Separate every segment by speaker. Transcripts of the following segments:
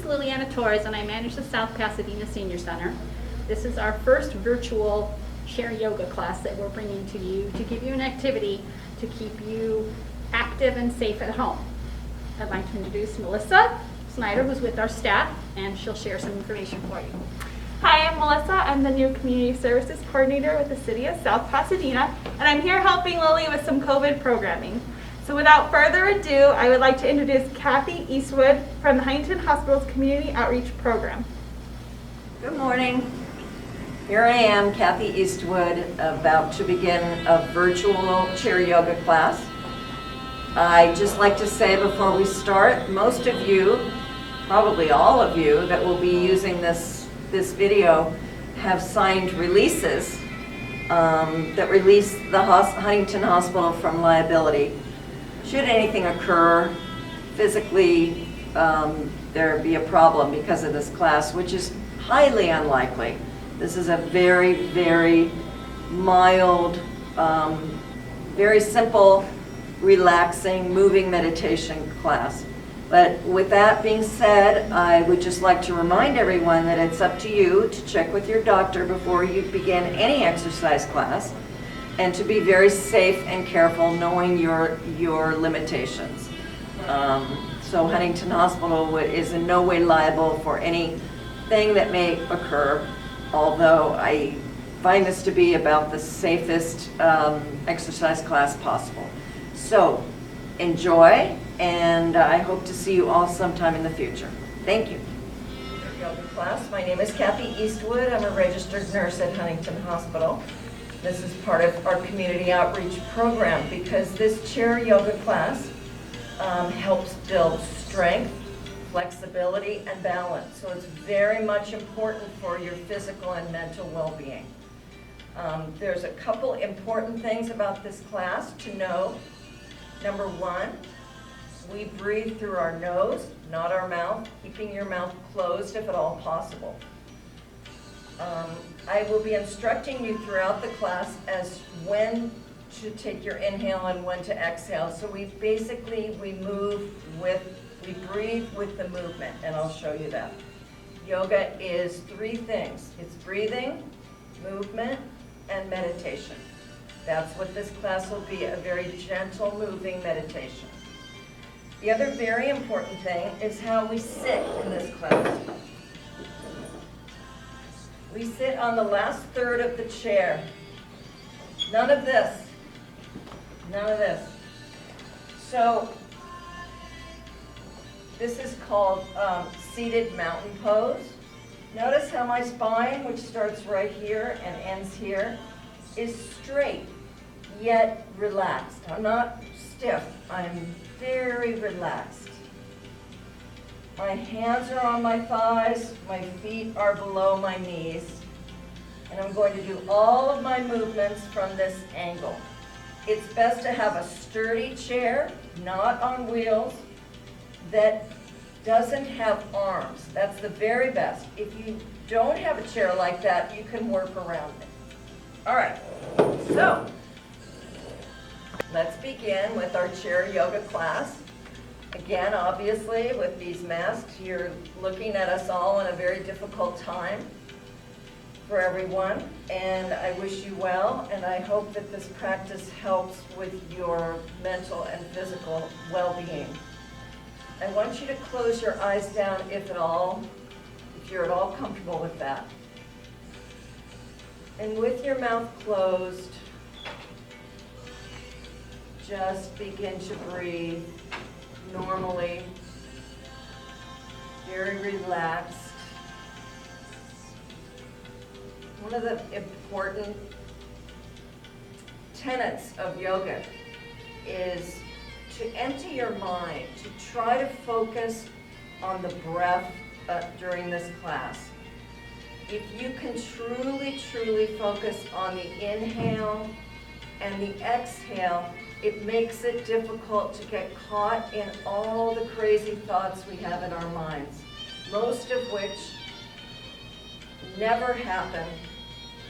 Speaker 1: Liliana Torres, and I manage the South Pasadena Senior Center. This is our first virtual chair yoga class that we're bringing to you to give you an activity to keep you active and safe at home. I'd like to introduce Melissa Snyder, who's with our staff, and she'll share some information for you.
Speaker 2: Hi, I'm Melissa. I'm the new Community Services Coordinator with the City of South Pasadena, and I'm here helping Lily with some COVID programming. So without further ado, I would like to introduce Kathy Eastwood from the Huntington Hospital's Community Outreach Program.
Speaker 3: Good morning. Here I am, Kathy Eastwood, about to begin a virtual chair yoga class. I'd just like to say before we start, most of you, probably all of you that will be using this video have signed releases that release the Huntington Hospital from liability. Should anything occur physically, there be a problem because of this class, which is highly unlikely. This is a very, very mild, very simple, relaxing, moving meditation class. But with that being said, I would just like to remind everyone that it's up to you to check with your doctor before you begin any exercise class, and to be very safe and careful knowing your limitations. So Huntington Hospital is in no way liable for anything that may occur, although I find this to be about the safest exercise class possible. So enjoy, and I hope to see you all sometime in the future. Thank you. Yoga class. My name is Kathy Eastwood. I'm a registered nurse at Huntington Hospital. This is part of our community outreach program because this chair yoga class helps build strength, flexibility, and balance. So it's very much important for your physical and mental well-being. There's a couple important things about this class to know. Number one, we breathe through our nose, not our mouth, keeping your mouth closed if at all possible. I will be instructing you throughout the class as when to take your inhale and when to exhale. So we breathe with the movement, and I'll show you that. Yoga is three things. It's breathing, movement, and meditation. That's what this class will be, a very gentle moving meditation. The other very important thing is how we sit in this class. We sit on the last third of the chair. None of this. None of this. So this is called seated mountain pose. Notice how my spine, which starts right here and ends here, is straight, yet relaxed. I'm not stiff. I'm very relaxed. My hands are on my thighs, my feet are below my knees, and I'm going to do all of my movements from this angle. It's best to have a sturdy chair, not on wheels, that doesn't have arms. That's the very best. If you don't have a chair like that, you can work around it. All right, so let's begin with our chair yoga class. Again, obviously, with these masks, you're looking at us all in a very difficult time for everyone, and I wish you well, and I hope that this practice helps with your mental and physical well-being. I want you to close your eyes down if you're at all comfortable with that. And with your mouth closed, just begin to breathe normally, very relaxed. One of the important tenets of yoga is to empty your mind, to try to focus on the breath during this class. If you can truly, truly focus on the inhale and the exhale, it makes it difficult to get caught in all the crazy thoughts we have in our minds, most of which never happen.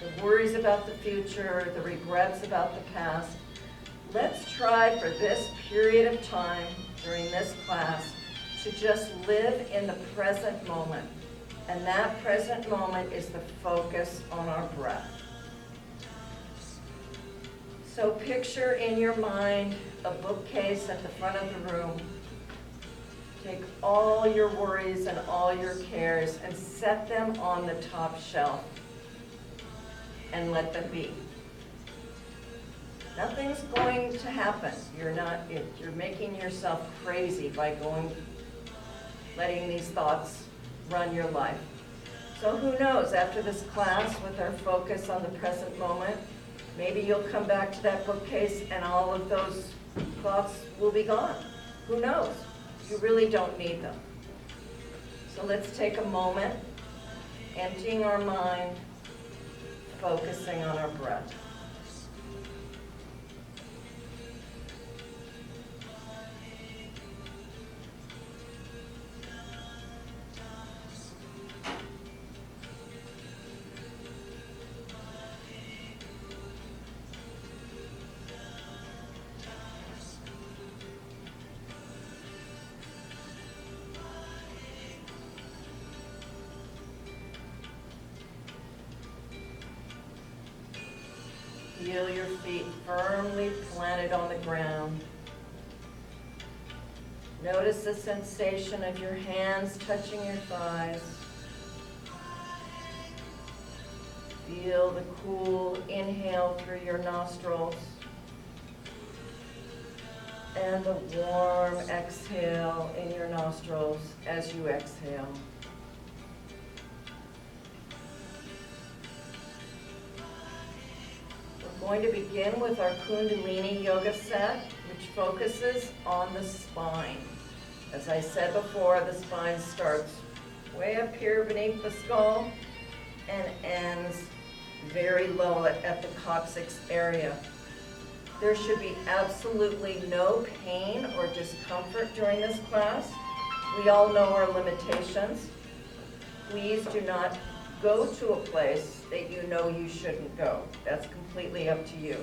Speaker 3: The worries about the future, the regrets about the past. Let's try for this period of time during this class to just live in the present moment. And that present moment is the focus on our breath. So picture in your mind a bookcase at the front of the room. Take all your worries and all your cares and set them on the top shelf and let them be. Nothing's going to happen. You're making yourself crazy by letting these thoughts run your life. So who knows, after this class with our focus on the present moment, maybe you'll come back to that bookcase and all of those thoughts will be gone. Who knows? You really don't need them. So let's take a moment, emptying our mind, focusing on our breath. Feel your feet firmly planted on the ground. Notice the sensation of your hands touching your thighs. Feel the cool inhale through your nostrils and the warm exhale in your nostrils as you exhale. We're going to begin with our Kundalini yoga set, which focuses on the spine. As I said before, the spine starts way up here beneath the skull and ends very low at the coccyx area. There should be absolutely no pain or discomfort during this class. We all know our limitations. Please do not go to a place that you know you shouldn't go. That's completely up to you.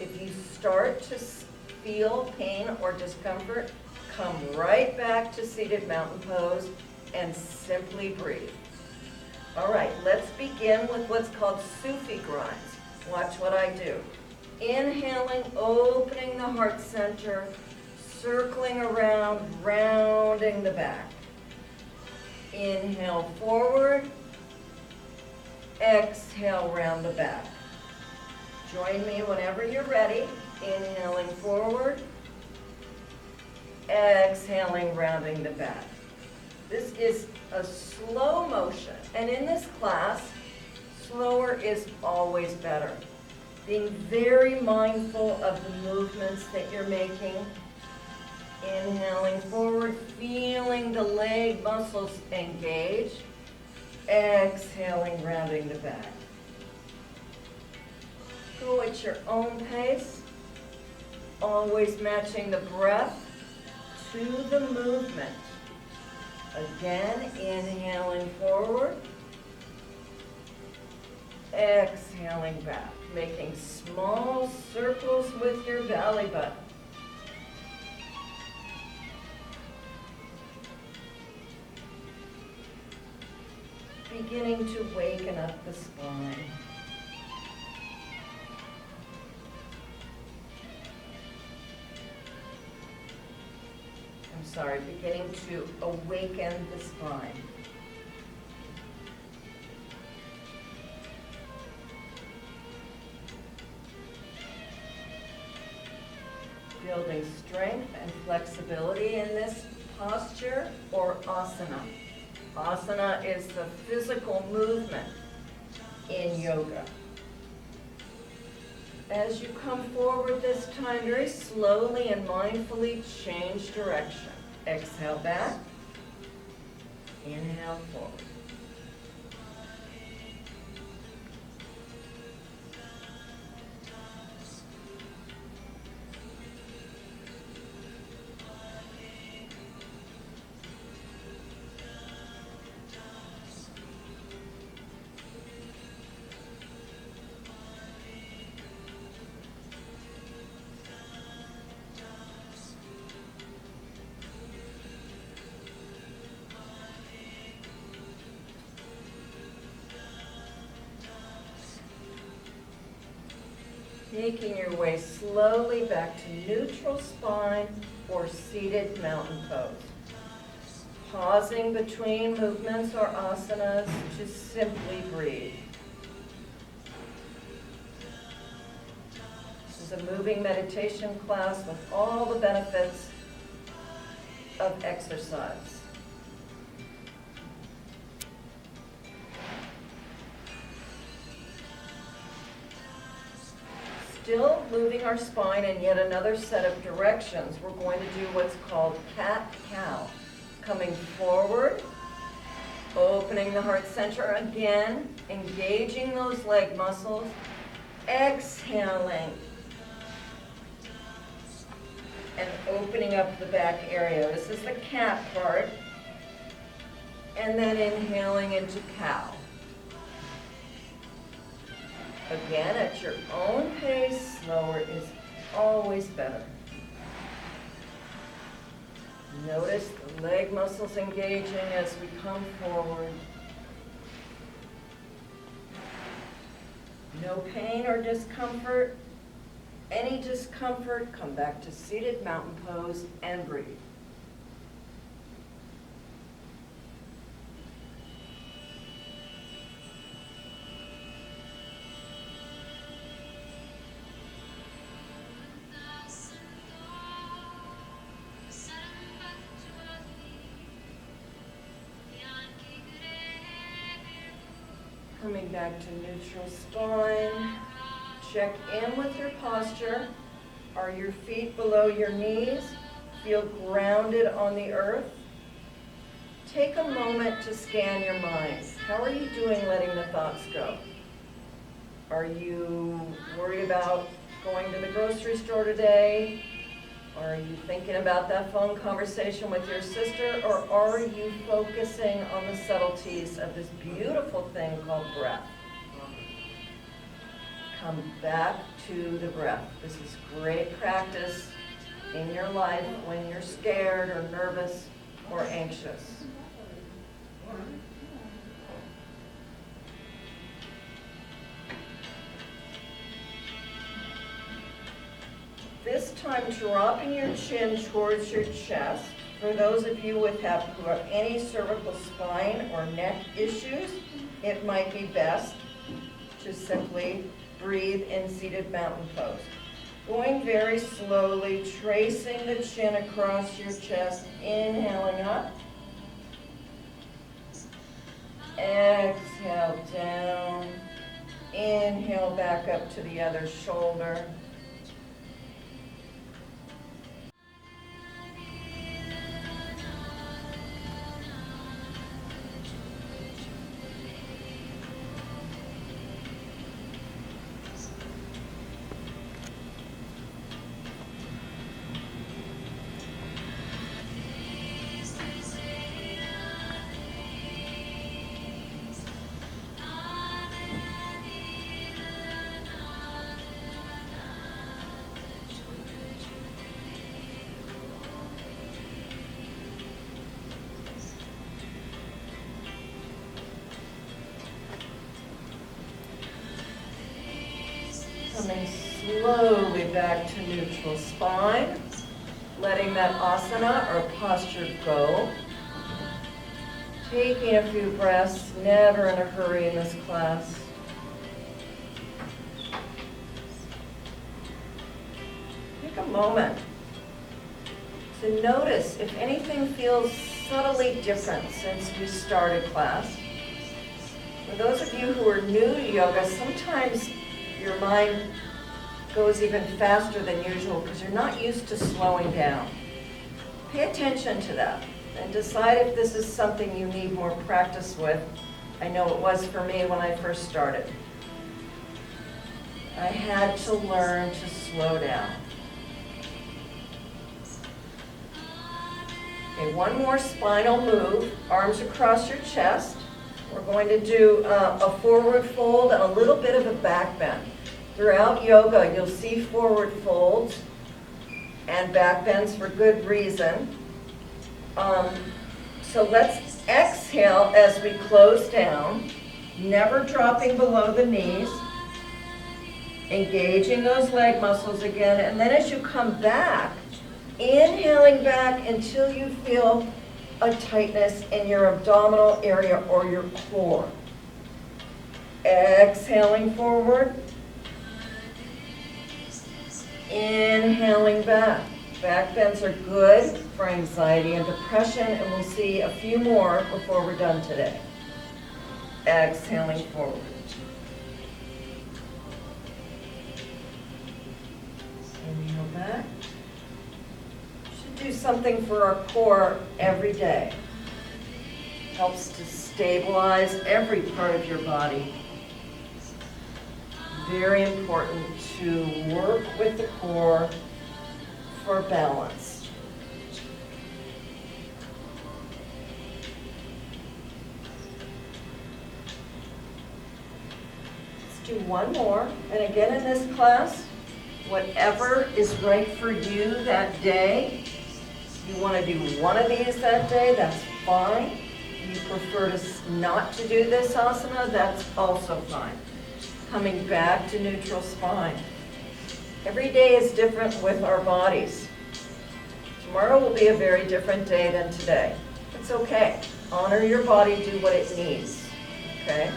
Speaker 3: If you start to feel pain or discomfort, come right back to seated mountain pose and simply breathe. All right, let's begin with what's called Sufi grinds. Watch what I do. Inhaling, opening the heart center, circling around, rounding the back. Inhale forward. Exhale, round the back. Join me whenever you're ready. Inhaling forward. Exhaling, rounding the back. This is a slow motion. And in this class, slower is always better. Being very mindful of the movements that you're making. Inhaling forward, feeling the leg muscles engage. Exhaling, rounding the back. Go at your own pace, always matching the breath to the movement. Again, inhaling forward, exhaling back, making small circles with your belly button. Beginning to waken up the spine. Beginning to awaken the spine. Building strength and flexibility in this posture or asana. Asana is the physical movement in yoga. As you come forward this time, very slowly and mindfully change direction. Exhale back, inhale forward. Taking your way slowly back to neutral spine or seated mountain pose. Pausing between movements or asanas, just simply breathe. This is a moving meditation class with all the benefits of exercise. Still moving our spine in yet another set of directions, we're going to do what's called cat-cow. Coming forward, opening the heart center again, engaging those leg muscles, exhaling, and opening up the back area. This is the cat part, and then inhaling into cow. Again, at your own pace, slower is always better. Notice the leg muscles engaging as we come forward. No pain or discomfort. Any discomfort, come back to seated mountain pose and breathe. Coming back to neutral spine. Check in with your posture. Are your feet below your knees? Feel grounded on the earth. Take a moment to scan your mind. How are you doing letting the thoughts go? Are you worried about going to the grocery store today? Are you thinking about that phone conversation with your sister? Or are you focusing on the subtleties of this beautiful thing called breath? Come back to the breath. This is great practice in your life when you're scared or nervous or anxious. This time, dropping your chin towards your chest. For those of you who have any cervical spine or neck issues, it might be best to simply breathe in seated mountain pose. Going very slowly, tracing the chin across your chest, inhaling up. Exhale down. Inhale back up to the other shoulder. Coming slowly back to neutral spine, letting that asana or posture go. Taking a few breaths, never in a hurry in this class. Take a moment to notice if anything feels subtly different since we started class. For those of you who are new to yoga, sometimes your mind goes even faster than usual because you're not used to slowing down. Pay attention to that and decide if this is something you need more practice with. I know it was for me when I first started. I had to learn to slow down. Okay, one more spinal move, arms across your chest. We're going to do a forward fold and a little bit of a back bend. Throughout yoga, you'll see forward folds and back bends for good reason. So let's exhale as we close down, never dropping below the knees. Engaging those leg muscles again, and then as you come back, inhaling back until you feel a tightness in your abdominal area or your core. Exhaling forward. Inhaling back. Back bends are good for anxiety and depression, and we'll see a few more before we're done today. Exhaling forward. Inhale back. Should do something for our core every day. Helps to stabilize every part of your body. Very important to work with the core for balance. Let's do one more. And again in this class, whatever is right for you that day. You want to do one of these that day, that's fine. You prefer not to do this asana, that's also fine. Coming back to neutral spine. Every day is different with our bodies. Tomorrow will be a very different day than today. It's okay. Honor your body, do what it needs. Okay?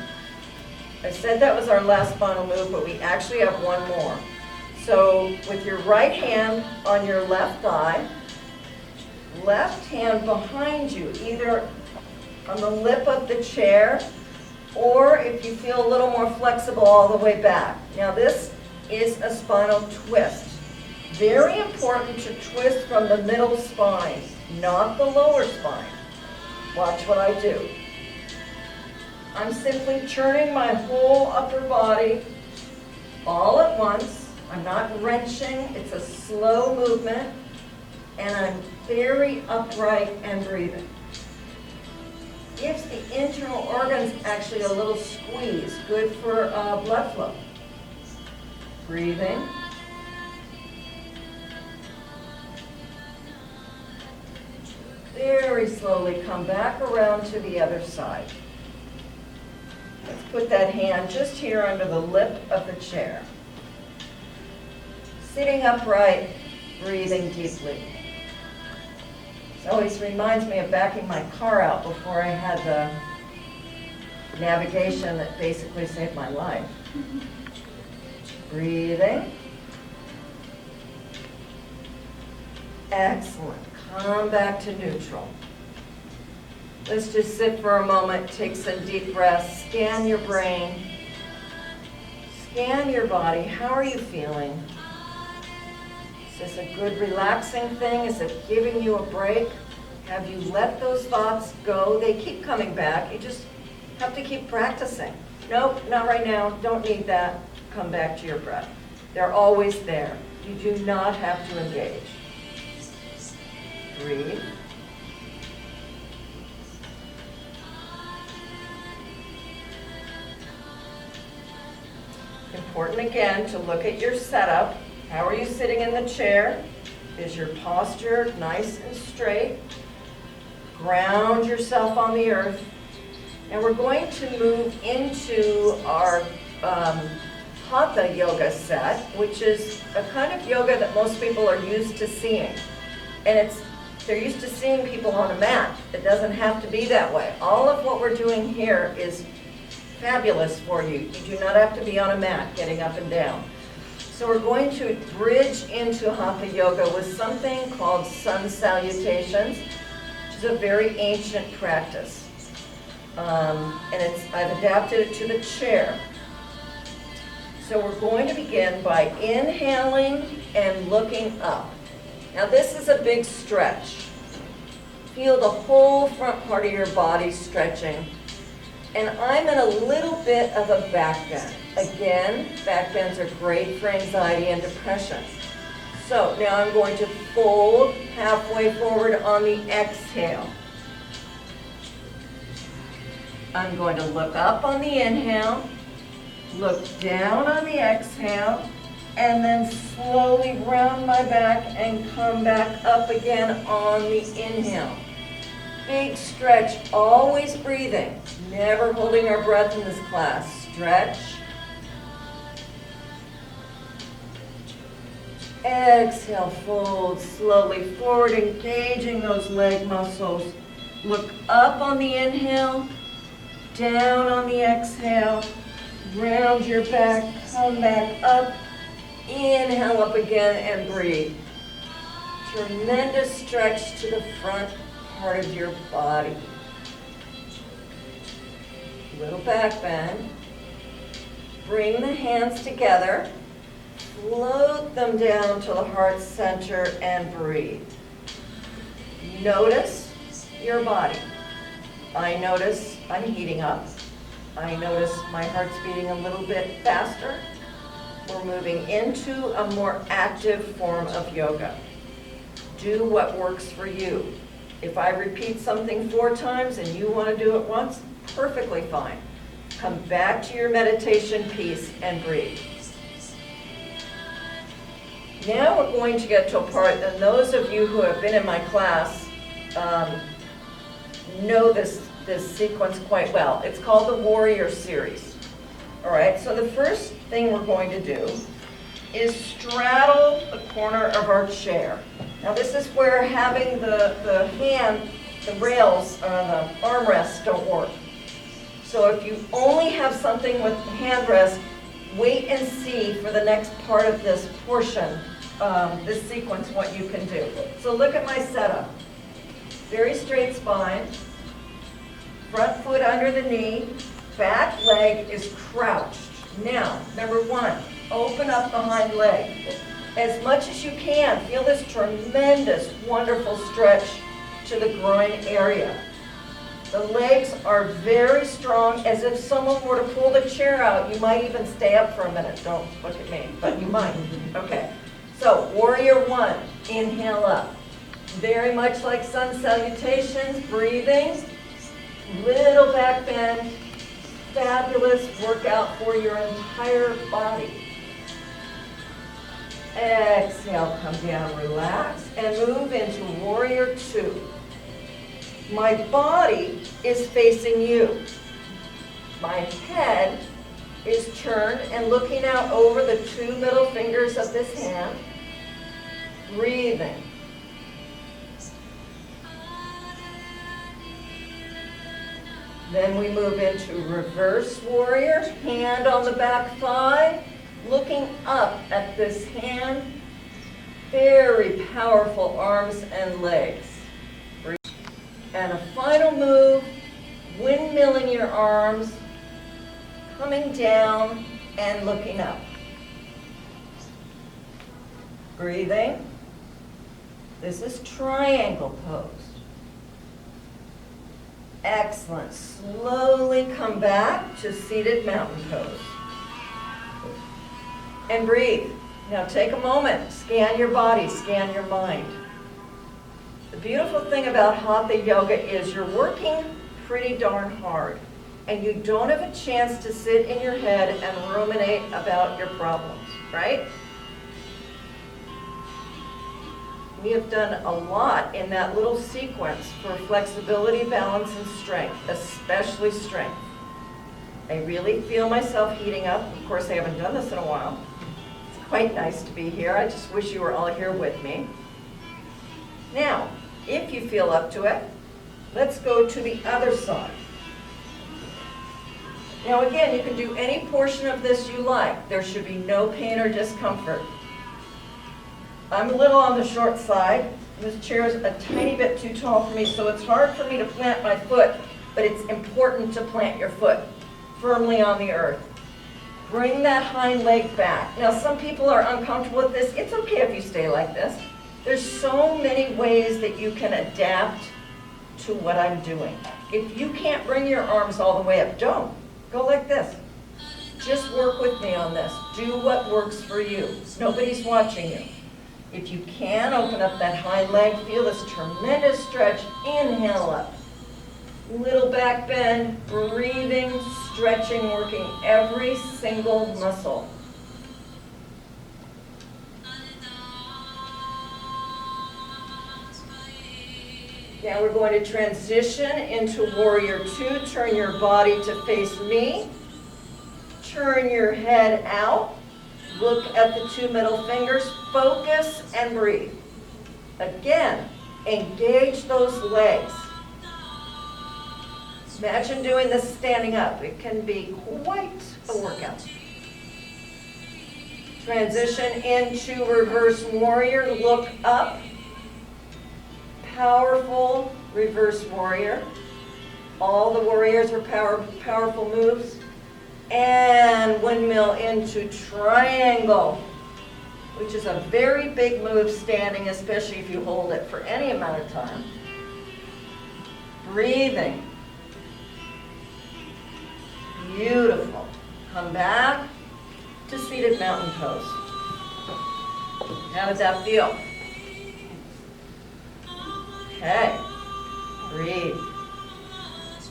Speaker 3: I said that was our last final move, but we actually have one more. So with your right hand on your left thigh, left hand behind you, either on the lip of the chair, or if you feel a little more flexible, all the way back. Now this is a spinal twist. Very important to twist from the middle spine, not the lower spine. Watch what I do. I'm simply turning my whole upper body all at once. I'm not wrenching, it's a slow movement, and I'm very upright and breathing. Gives the internal organs actually a little squeeze, good for blood flow. Breathing. Very slowly come back around to the other side. Let's put that hand just here under the lip of the chair. Sitting upright, breathing deeply. This always reminds me of backing my car out before I had the navigation that basically saved my life. Breathing. Excellent. Come back to neutral. Let's just sit for a moment, take some deep breaths, scan your brain, scan your body. How are you feeling? Is this a good relaxing thing? Is it giving you a break? Have you let those thoughts go? They keep coming back. You just have to keep practicing. Nope, not right now. Don't need that. Come back to your breath. They're always there. You do not have to engage. Breathe. Important again to look at your setup. How are you sitting in the chair? Is your posture nice and straight? Ground yourself on the earth. And we're going to move into our Hatha yoga set, which is a kind of yoga that most people are used to seeing. And they're used to seeing people on a mat. It doesn't have to be that way. All of what we're doing here is fabulous for you. You do not have to be on a mat getting up and down. So we're going to bridge into Hatha yoga with something called sun salutations, which is a very ancient practice. I've adapted it to the chair. So we're going to begin by inhaling and looking up. Now this is a big stretch. Feel the whole front part of your body stretching. And I'm in a little bit of a back bend. Again, back bends are great for anxiety and depression. So now I'm going to fold halfway forward on the exhale. I'm going to look up on the inhale, look down on the exhale, and then slowly round my back and come back up again on the inhale. Big stretch, always breathing, never holding our breath in this class. Stretch. Exhale, fold slowly forward, engaging those leg muscles. Look up on the inhale, down on the exhale. Round your back, come back up. Inhale up again and breathe. Tremendous stretch to the front part of your body. Little back bend. Bring the hands together. Float them down to the heart center and breathe. Notice your body. I notice I'm heating up. I notice my heart's beating a little bit faster. We're moving into a more active form of yoga. Do what works for you. If I repeat something 4 times and you want to do it once, perfectly fine. Come back to your meditation piece and breathe. Now we're going to get to a part, and those of you who have been in my class know this sequence quite well. It's called the Warrior Series. All right, so the first thing we're going to do is straddle the corner of our chair. Now this is where having the rails, the armrests don't work. So if you only have something with hand rest, wait and see for the next part of this portion, this sequence, what you can do. So look at my setup. Very straight spine, front foot under the knee, back leg is crouched. Now, number 1, open up the hind leg. As much as you can, feel this tremendous, wonderful stretch to the groin area. The legs are very strong, as if someone were to pull the chair out. You might even stay up for a minute. Don't look at me, but you might. Okay, so Warrior 1, inhale up. Very much like sun salutations, breathing, little back bend, fabulous workout for your entire body. Exhale, come down, relax, and move into Warrior 2. My body is facing you. My head is turned and looking out over the 2 middle fingers of this hand. Breathing. Then we move into Reverse Warrior, hand on the back thigh, looking up at this hand. Very powerful arms and legs. And a final move, windmilling your arms, coming down and looking up. Breathing. This is triangle pose. Excellent. Slowly come back to seated mountain pose. And breathe. Now take a moment, scan your body, scan your mind. The beautiful thing about Hatha Yoga is you're working pretty darn hard, and you don't have a chance to sit in your head and ruminate about your problems, right? We have done a lot in that little sequence for flexibility, balance, and strength, especially strength. I really feel myself heating up. Of course, I haven't done this in a while. It's quite nice to be here. I just wish you were all here with me. Now, if you feel up to it, let's go to the other side. Now again, you can do any portion of this you like. There should be no pain or discomfort. I'm a little on the short side. This chair is a tiny bit too tall for me, so it's hard for me to plant my foot, but it's important to plant your foot firmly on the earth. Bring that hind leg back. Now, some people are uncomfortable with this. It's okay if you stay like this. There's so many ways that you can adapt to what I'm doing. If you can't bring your arms all the way up, don't. Go like this. Just work with me on this. Do what works for you. Nobody's watching you. If you can, open up that hind leg. Feel this tremendous stretch. Inhale up. Little back bend, breathing, stretching, working every single muscle. Now we're going to transition into Warrior 2. Turn your body to face me. Turn your head out. Look at the two middle fingers, focus and breathe. Again, engage those legs. Imagine doing this standing up. It can be quite a workout. Transition into reverse warrior, look up. Powerful reverse warrior. All the warriors are powerful moves. And windmill into triangle, which is a very big move standing, especially if you hold it for any amount of time. Breathing. Beautiful. Come back to seated mountain pose. How did that feel? Okay. Breathe.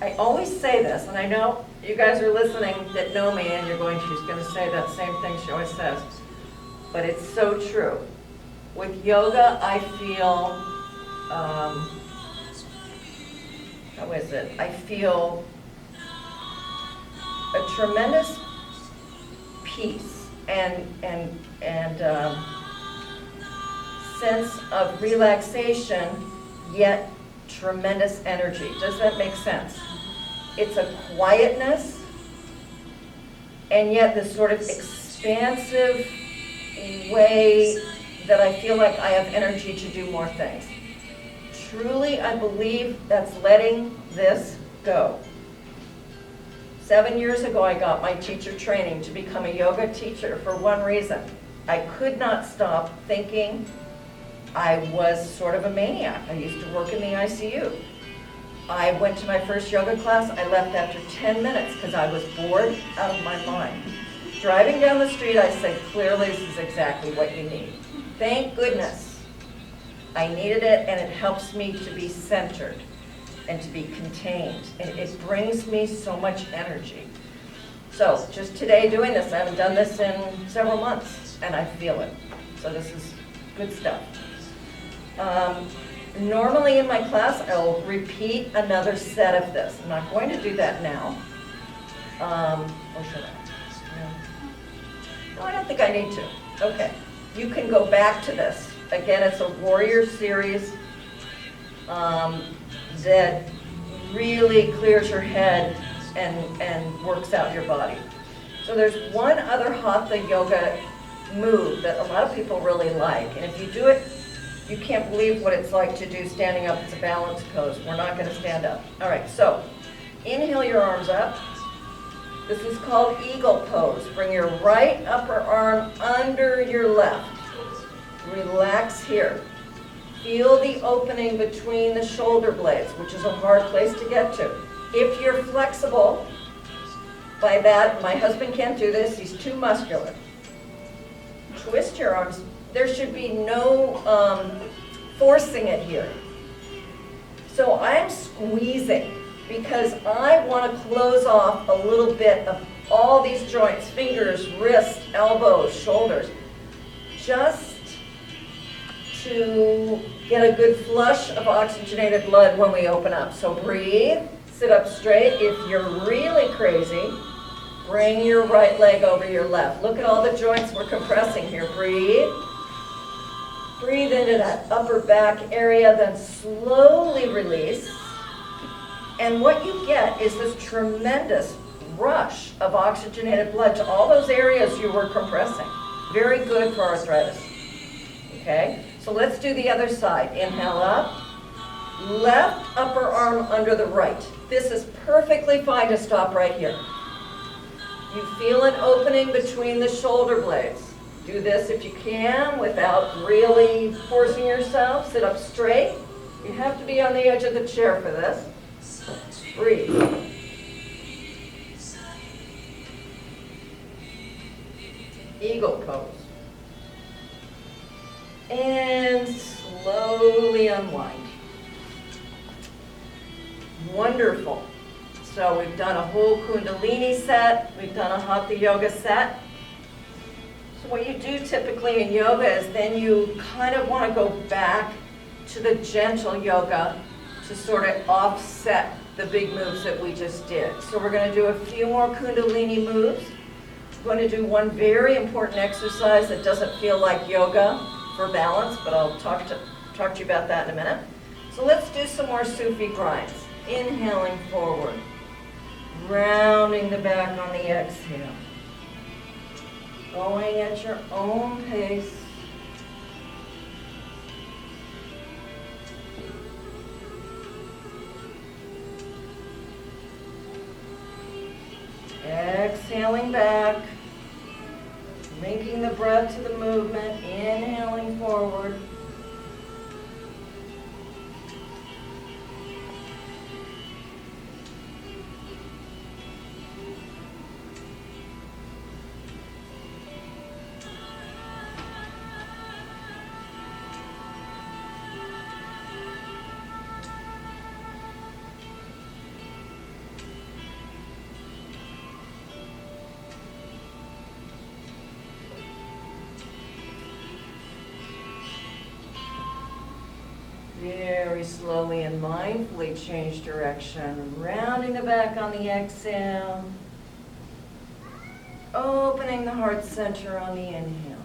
Speaker 3: I always say this, and I know you guys are listening that know me, and you're going, she's going to say that same thing she always says. But it's so true. With yoga, I feel, how is it? I feel a tremendous peace and sense of relaxation, yet tremendous energy. Does that make sense? It's a quietness, and yet this sort of expansive way that I feel like I have energy to do more things. Truly, I believe that's letting this go. 7 years ago, I got my teacher training to become a yoga teacher for one reason. I could not stop thinking I was sort of a maniac. I used to work in the ICU. I went to my first yoga class. I left after 10 minutes because I was bored out of my mind. Driving down the street, I said, clearly this is exactly what you need. Thank goodness I needed it, and it helps me to be centered and to be contained. It brings me so much energy. So just today doing this, I haven't done this in several months, and I feel it. So this is good stuff. Normally in my class, I'll repeat another set of this. I'm not going to do that now. Or should I? No, I don't think I need to. Okay. You can go back to this. Again, it's a warrior series that really clears your head and works out your body. So there's one other Hatha yoga move that a lot of people really like. And if you do it, you can't believe what it's like to do standing up. It's a balance pose. We're not going to stand up. All right, so inhale your arms up. This is called eagle pose. Bring your right upper arm under your left. Relax here. Feel the opening between the shoulder blades, which is a hard place to get to. If you're flexible, by that, my husband can't do this, he's too muscular. Twist your arms. There should be no forcing it here. So I'm squeezing because I want to close off a little bit of all these joints, fingers, wrists, elbows, shoulders, just to get a good flush of oxygenated blood when we open up. So breathe, sit up straight. If you're really crazy, bring your right leg over your left. Look at all the joints we're compressing here. Breathe. Breathe into that upper back area, then slowly release. And what you get is this tremendous rush of oxygenated blood to all those areas you were compressing. Very good for arthritis. Okay? So let's do the other side. Inhale up. Left upper arm under the right. This is perfectly fine to stop right here. You feel an opening between the shoulder blades. Do this if you can without really forcing yourself. Sit up straight. You have to be on the edge of the chair for this. Breathe. Eagle pose. And slowly unwind. Wonderful. So we've done a whole Kundalini set. We've done a Hatha yoga set. So what you do typically in yoga is then you kind of want to go back to the gentle yoga to sort of offset the big moves that we just did. So we're going to do a few more Kundalini moves. going to do one very important exercise that doesn't feel like yoga for balance, but I'll talk to you about that in a minute. So let's do some more Sufi grinds. Inhaling forward, rounding the back on the exhale. Going at your own pace. Exhaling back, linking the breath to the movement, inhaling forward. Very slowly and mindfully change direction, rounding the back on the exhale, opening the heart center on the inhale.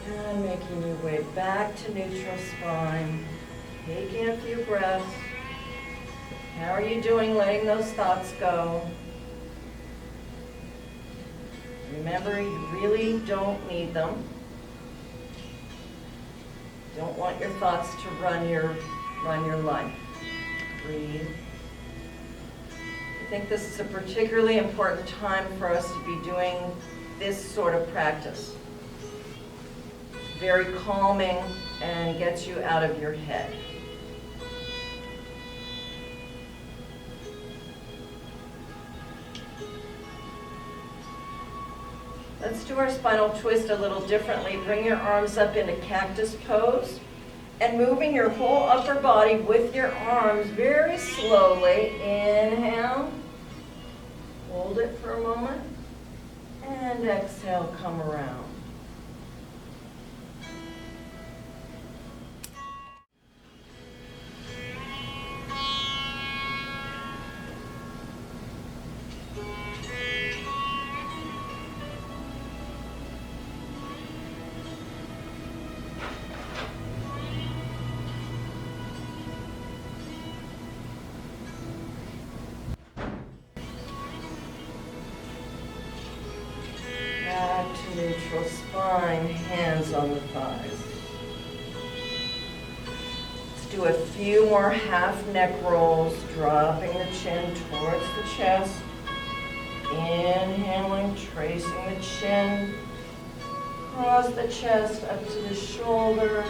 Speaker 3: And making your way back to neutral spine. Taking a few breaths. How are you doing letting those thoughts go? Remember, you really don't need them. Don't want your thoughts to run your life. Breathe. I think this is a particularly important time for us to be doing this sort of practice. Very calming and gets you out of your head. Let's do our spinal twist a little differently. Bring your arms up into cactus pose and moving your whole upper body with your arms very slowly. Inhale, hold it for a moment, and exhale, come around. Back to neutral spine, hands on the thighs. Let's do a few more half neck rolls, dropping the chin towards the chest. Inhaling, tracing the chin, across the chest up to the shoulder.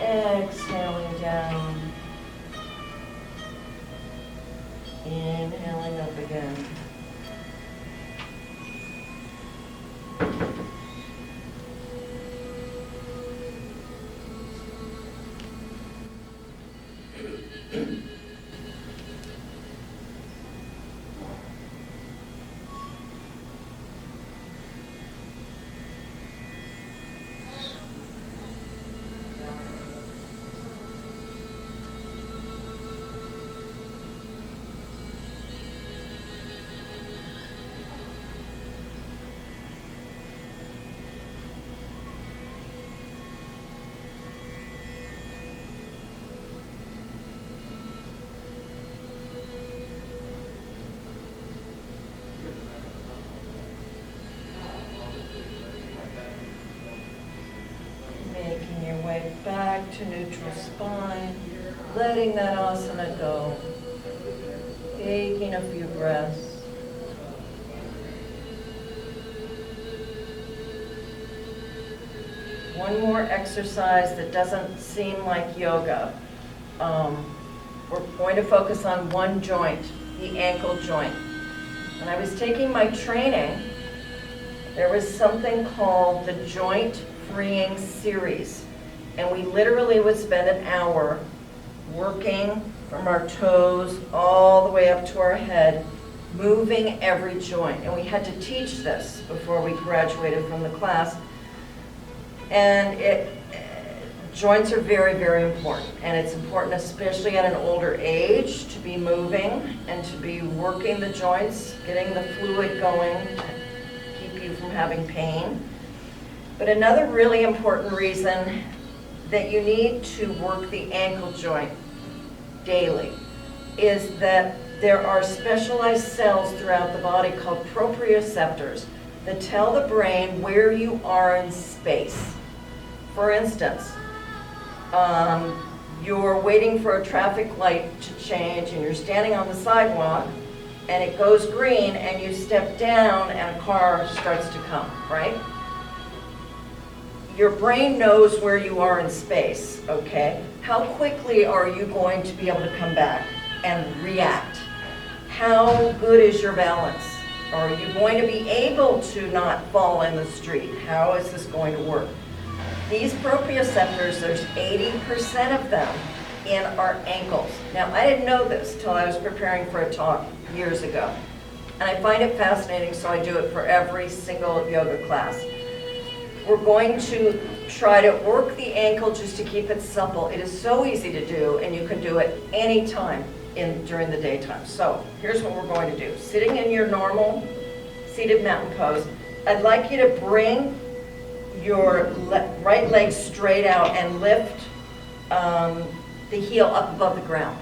Speaker 3: Exhaling down. Inhaling up again. Making your way back to neutral spine, letting that asana go. Taking a few breaths. one more exercise that doesn't seem like yoga. We're going to focus on one joint, the ankle joint. When I was taking my training, there was something called the Joint Freeing Series. And we literally would spend an hour working from our toes all the way up to our head, moving every joint. And we had to teach this before we graduated from the class. And joints are very, very important. And it's important, especially at an older age, to be moving and to be working the joints, getting the fluid going to keep you from having pain. But another really important reason that you need to work the ankle joint daily is that there are specialized cells throughout the body called proprioceptors that tell the brain where you are in space. For instance, you're waiting for a traffic light to change and you're standing on the sidewalk and it goes green and you step down and a car starts to come, right? Your brain knows where you are in space, okay? How quickly are you going to be able to come back and react? How good is your balance? Are you going to be able to not fall in the street? How is this going to work? These proprioceptors, there's 80% of them in our ankles. Now, I didn't know this till I was preparing for a talk years ago. And I find it fascinating, so I do it for every single yoga class. We're going to try to work the ankle just to keep it supple. It is so easy to do, and you can do it anytime during the daytime. So here's what we're going to do. Sitting in your normal seated mountain pose, I'd like you to bring your right leg straight out and lift the heel up above the ground.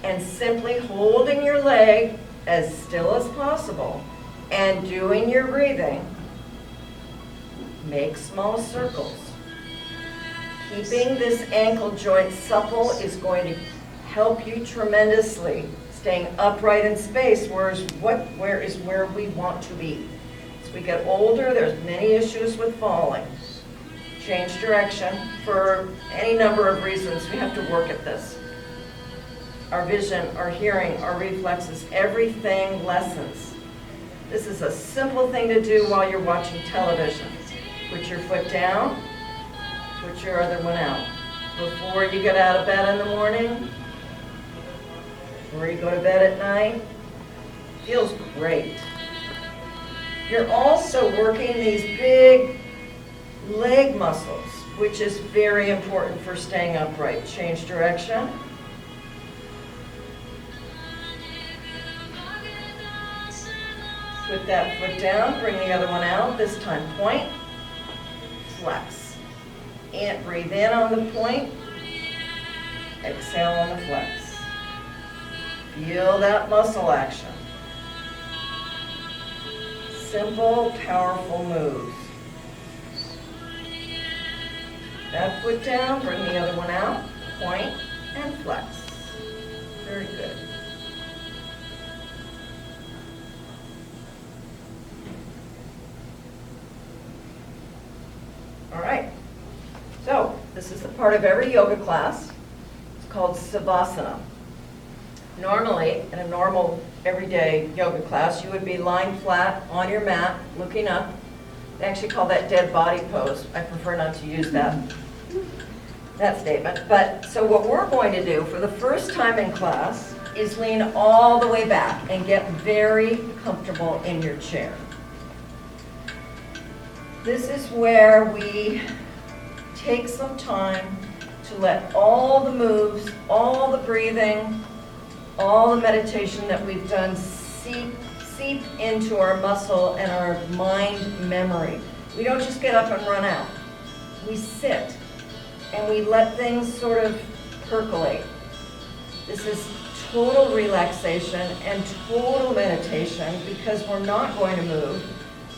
Speaker 3: And simply holding your leg as still as possible and doing your breathing, make small circles. Keeping this ankle joint supple is going to help you tremendously. Staying upright in space, where we want to be. As we get older, there's many issues with falling. Change direction for any number of reasons. We have to work at this. Our vision, our hearing, our reflexes, everything lessens. This is a simple thing to do while you're watching television. Put your foot down, put your other one out. Before you get out of bed in the morning, before you go to bed at night, feels great. You're also working these big leg muscles, which is very important for staying upright. Change direction. Put that foot down, bring the other one out, this time point, flex. And breathe in on the point, exhale on the flex. Feel that muscle action. Simple, powerful moves. That foot down, bring the other one out, point, and flex. Very good. All right. So, this is the part of every yoga class. It's called Savasana. Normally, in a normal, everyday yoga class, you would be lying flat on your mat, looking up. They actually call that dead body pose. I prefer not to use that statement. But, so what we're going to do for the first time in class is lean all the way back and get very comfortable in your chair. This is where we take some time to let all the moves, all the breathing, all the meditation that we've done seep into our muscle and our mind memory. We don't just get up and run out. We sit and we let things sort of percolate. This is total relaxation and total meditation because we're not going to move.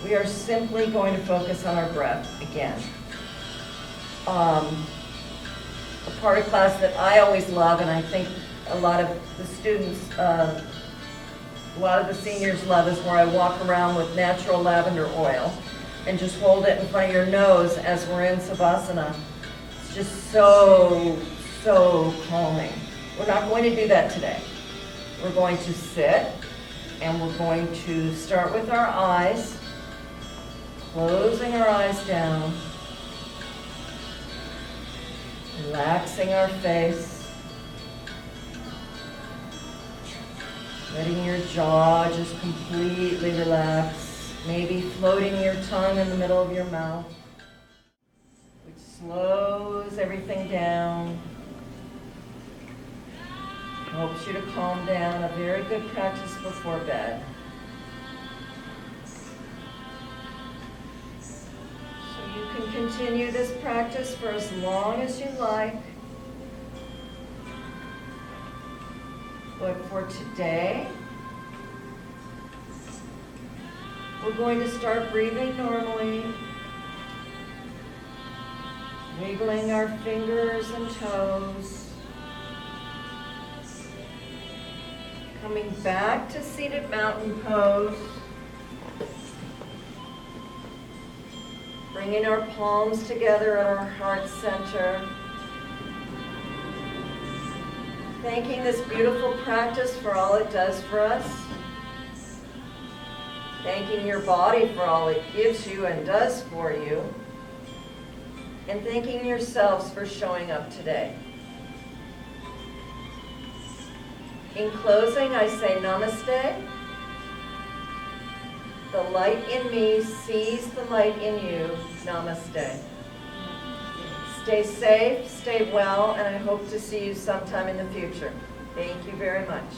Speaker 3: We are simply going to focus on our breath again. A part of class that I always love, and I think a lot of the students, a lot of the seniors love, is where I walk around with natural lavender oil. and just hold it in front of your nose as we're in Savasana. It's just so, so calming. We're not going to do that today. We're going to sit and we're going to start with our eyes, closing our eyes down, relaxing our face, letting your jaw just completely relax, maybe floating your tongue in the middle of your mouth, which slows everything down, helps you to calm down. A very good practice before bed. So you can continue this practice for as long as you like. But for today, we're going to start breathing normally, wiggling our fingers and toes, coming back to seated mountain pose, bringing our palms together at our heart center, thanking this beautiful practice for all it does for us, thanking your body for all it gives you and does for you, and thanking yourselves for showing up today. In closing, I say namaste. The light in me sees the light in you. Namaste. Stay safe, stay well, and I hope to see you sometime in the future. Thank you very much.